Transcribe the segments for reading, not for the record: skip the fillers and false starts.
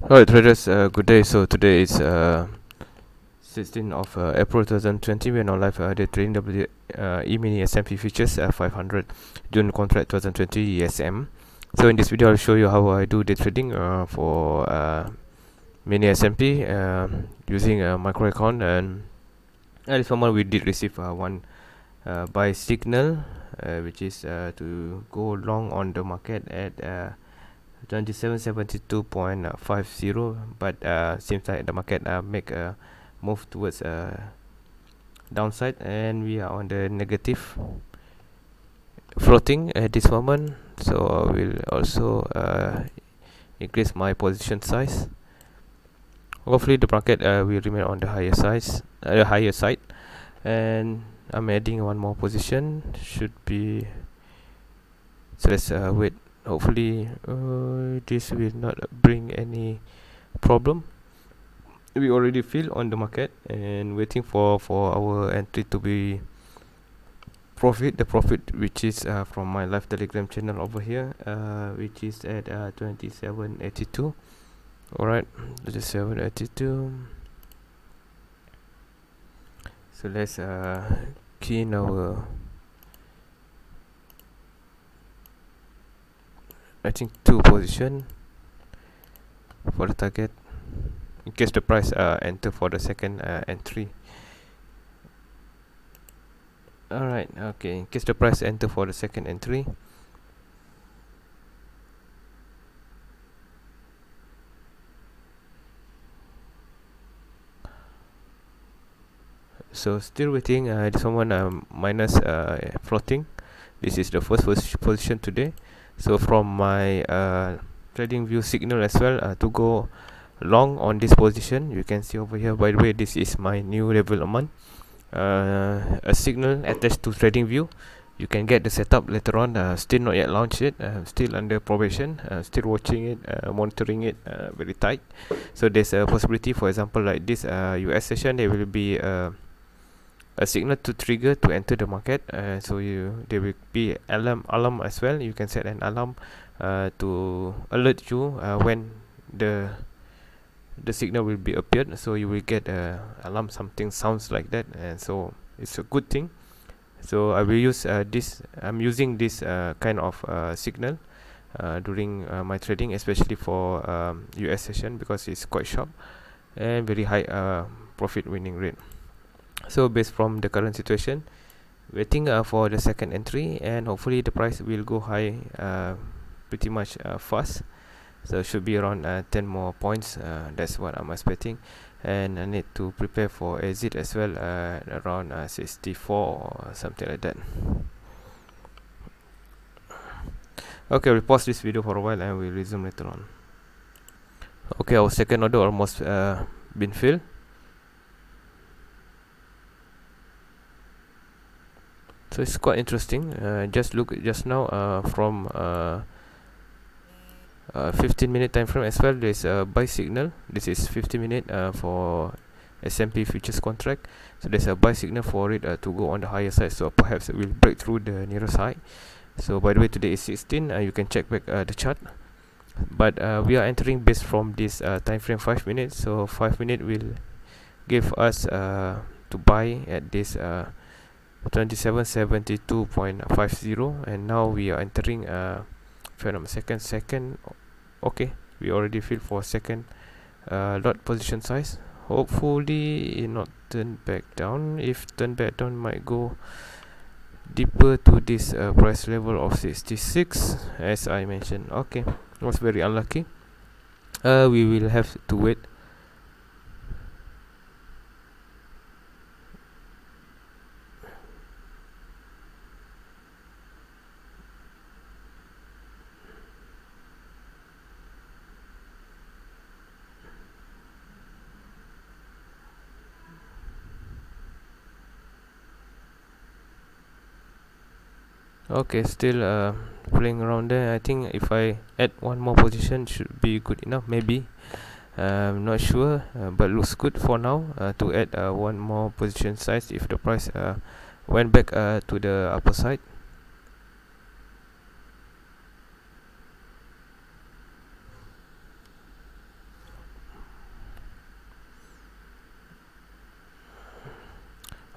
Alright traders, good day. So today is 16th of April 2020. We are now live day trading E-Mini S&P futures 500 June contract 2020 ESM. So in this video I'll show you how I do day trading for Mini S&P using a micro account, and at this moment we did receive one buy signal, which is to go long on the market at 2772.50, but seems like the market make a move towards downside, and we are on the negative floating at this moment. So I will also increase my position size. Hopefully the market will remain on the higher side, and I'm adding one more position. Should be, so let's wait. Hopefully this will not bring any problem. We already feel on the market and waiting for our entry to be the profit which is from my live telegram channel over here, which is at 2782. Alright, 2782. So let's key in our, I think, 2 position for the target in case the price enter for the second entry. Alright, okay, in case the price enter for the second entry. So still waiting. This one minus floating. This is the first position today. So from my trading view signal as well to go long on this position, you can see over here. By the way, this is my new development, a signal attached to trading view. You can get the setup later on. Still not yet launched it, still under probation, still watching it, monitoring it very tight. So there's a possibility, for example, like this US Sesion, there will be a signal to trigger to enter the market. So there will be alarm as well. You can set an alarm to alert you when the signal will be appeared, so you will get alarm, something sounds like that, and so it's a good thing. So I will use I'm using this kind of signal during my trading, especially for US session, because it's quite sharp and very high profit winning rate. So based from the current situation, waiting for the second entry, and hopefully the price will go high pretty much fast. So should be around 10 more points. That's what I'm expecting, and I need to prepare for exit as well around 64 or something like that. Okay, we'll pause this video for a while and we'll resume later on. Okay, our second order almost been filled. So it's quite interesting. Just look just now from 15-minute time frame as well. There's a buy signal. This is 50-minute for S&P futures contract. So there's a buy signal for it to go on the higher side. So perhaps it will break through the nearest high. So by the way, today is 16. You can check back the chart. But we are entering based from this time frame 5 minutes. So 5 minutes will give us to buy at this 2772.50, and now we are entering second. Okay, we already filled for second lot position size. Hopefully it not turn back down. If turn back down, might go deeper to this price level of 66, as I mentioned. Okay, was very unlucky. We will have to wait. Okay, still playing around there. I think if I add one more position should be good enough, maybe. I'm not sure, but looks good for now to add one more position size if the price went back to the upper side.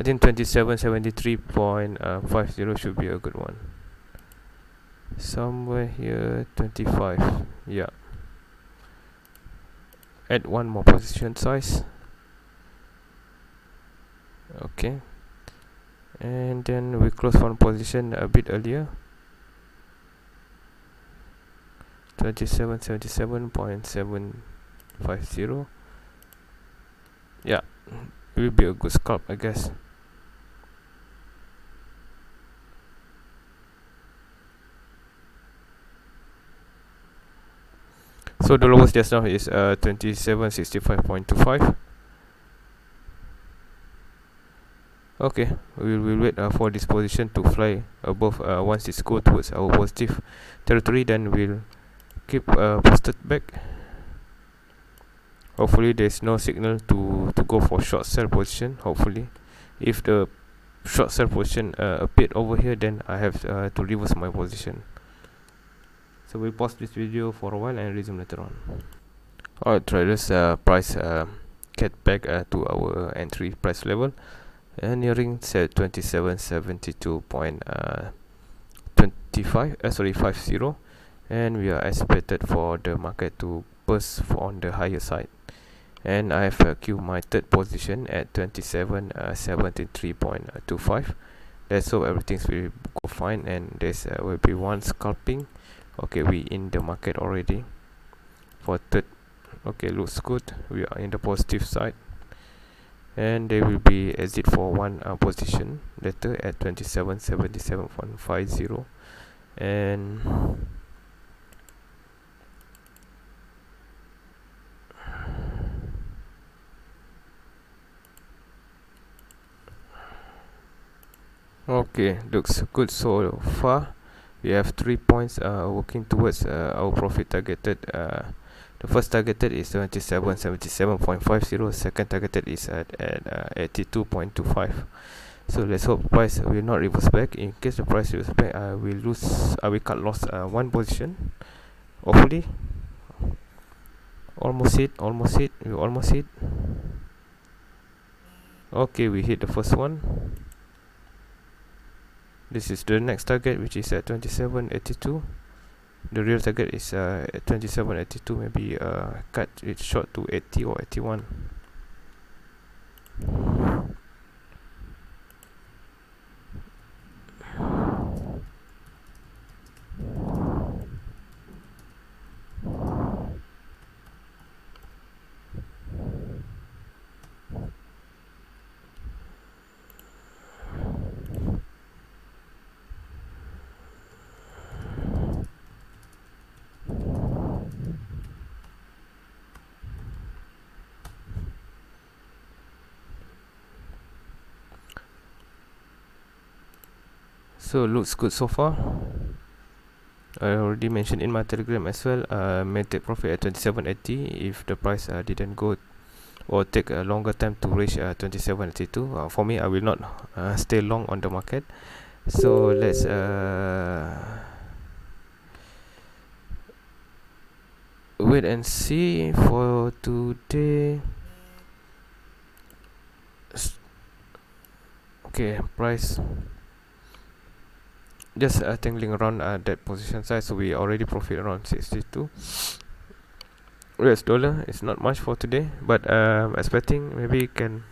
I think 2773.50 should be a good one. Somewhere here, 25. Yeah. Add one more position size. Okay. And then we close one position a bit earlier. 2777.750. Yeah, it will be a good scalp, I guess. So the lowest just now is 2765.25. Okay, we will wait for this position to fly above. Once it's go towards our positive territory, then we'll keep posted back. Hopefully there's no signal to go for short sell position. Hopefully, if the short sell position appeared over here, then I have to reverse my position. So we'll pause this video for a while and resume later on. Alright traders, price get back to our entry price level, nearing 2772.50, and we are expected for the market to burst on the higher side. And I have queued my third position at 2773.25. Let's hope everything will go fine, and there's will be one scalping. Okay, we in the market already for third. Okay, looks good. We are in the positive side, and there will be exit for one position later at 2777.50. And okay, looks good so far. We have 3 points working towards our profit targeted. The first targeted is 2777.50. Second targeted is at 82.25. So let's hope price will not reverse back. In case the price reverse back, I will cut loss one position. Hopefully, almost hit. We almost hit. Okay, we hit the first one. This is the next target, which is at 2782. The real target is at 2782. Maybe cut it short to 80 or 81. So looks good so far. I already mentioned in my telegram as well. Made take profit at 2780 if the price didn't go or take a longer time to reach 2782. For me, I will not stay long on the market. So let's wait and see for today. Okay, price just tangling around that position size, so we already profit around 62 US dollar. It's not much for today, but expecting maybe can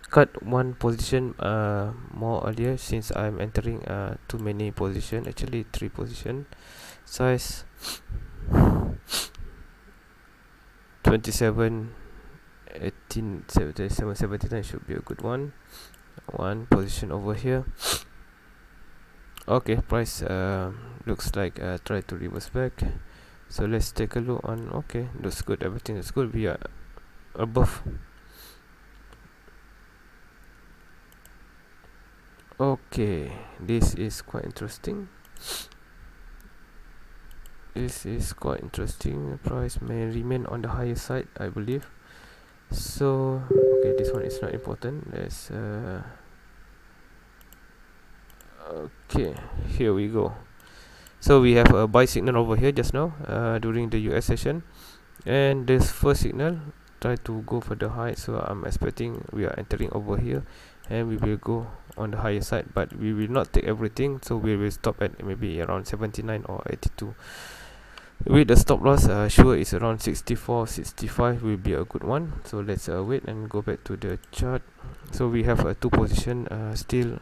cut one position more earlier, since I'm entering too many position, actually 3 position size. 27 18 77 79 should be a good one. One position over here. Okay, price looks like try to reverse back. So let's take a look on. Okay, looks good, everything is good. We are above. Okay, this is quite interesting. Price may remain on the higher side, I believe. So okay, this one is not important. Let's okay, here we go. So we have a buy signal over here just now during the US session, and this first signal try to go for the high, so I'm expecting we are entering over here and we will go on the higher side, but we will not take everything, so we will stop at maybe around 79 or 82 with the stop loss. Sure is around 64 65 will be a good one. So let's wait and go back to the chart. So we have a two position still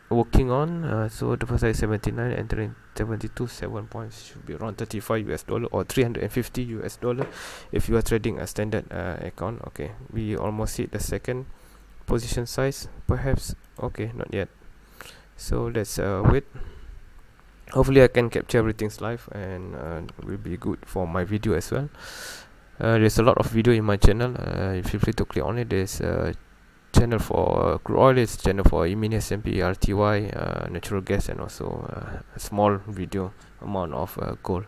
working on. So the first side is 79, entering 72, 7 points should be around 35 US dollar or 350 US dollar if you are trading a standard account. Okay, we almost hit the second position size, perhaps. Okay, not yet, so let's wait. Hopefully I can capture everything's live, and will be good for my video as well. There's a lot of video in my channel. Feel free to click on it. There's channel for crude oil, is channel for E-Mini S&P, RTY, natural gas, and also a small video amount of gold.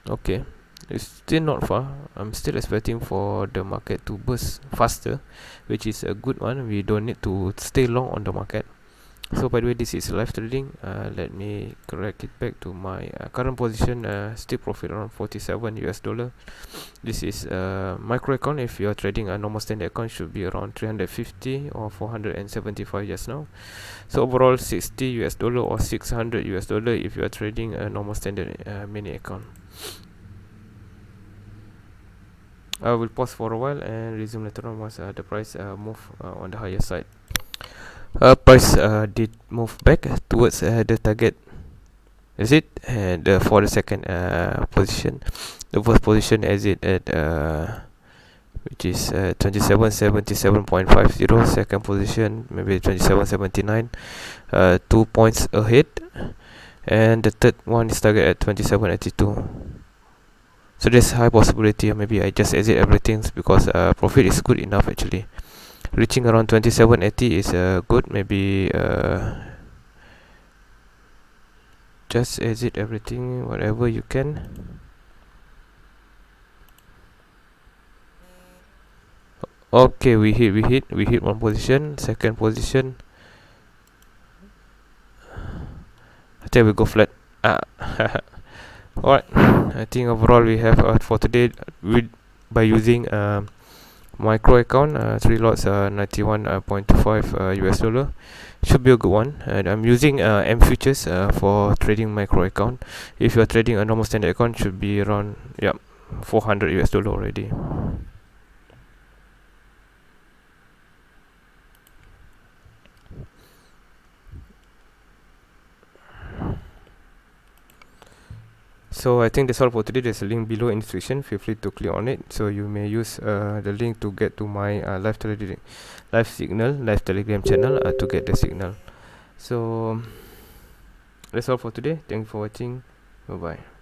Okay, it's still not far. I'm still expecting for the market to burst faster, which is a good one. We don't need to stay long on the market. So by the way, this is live trading. Let me correct it back to my current position. Still profit around 47 US dollar. This is micro account. If you are trading a normal standard account, should be around 350 or 475 just now. So overall 60 US dollar or 600 US dollar if you are trading a normal standard mini account. I will pause for a while and resume later on once the price move on the higher side. Price did move back towards the target. Is it? And for the second position, the first position exit at which is 2777.50. Second position maybe 2779, 2 points ahead, and the third one is target at 2782. So there's high possibility maybe I just exit everything because profit is good enough actually. Reaching around 2780 is good. Maybe just exit everything whatever you can. Okay, we hit one position. Second position, I think we go flat. Alright, I think overall we have for today by using micro account, 3 lots, 91.25 US dollar should be a good one. And I'm using M futures for trading micro account. If you are trading a normal standard account, should be around 400 US dollar already. So I think that's all for today. There's a link below in the description. Feel free to click on it. So you may use the link to get to my live telegram channel to get the signal. So that's all for today. Thank you for watching. Bye bye.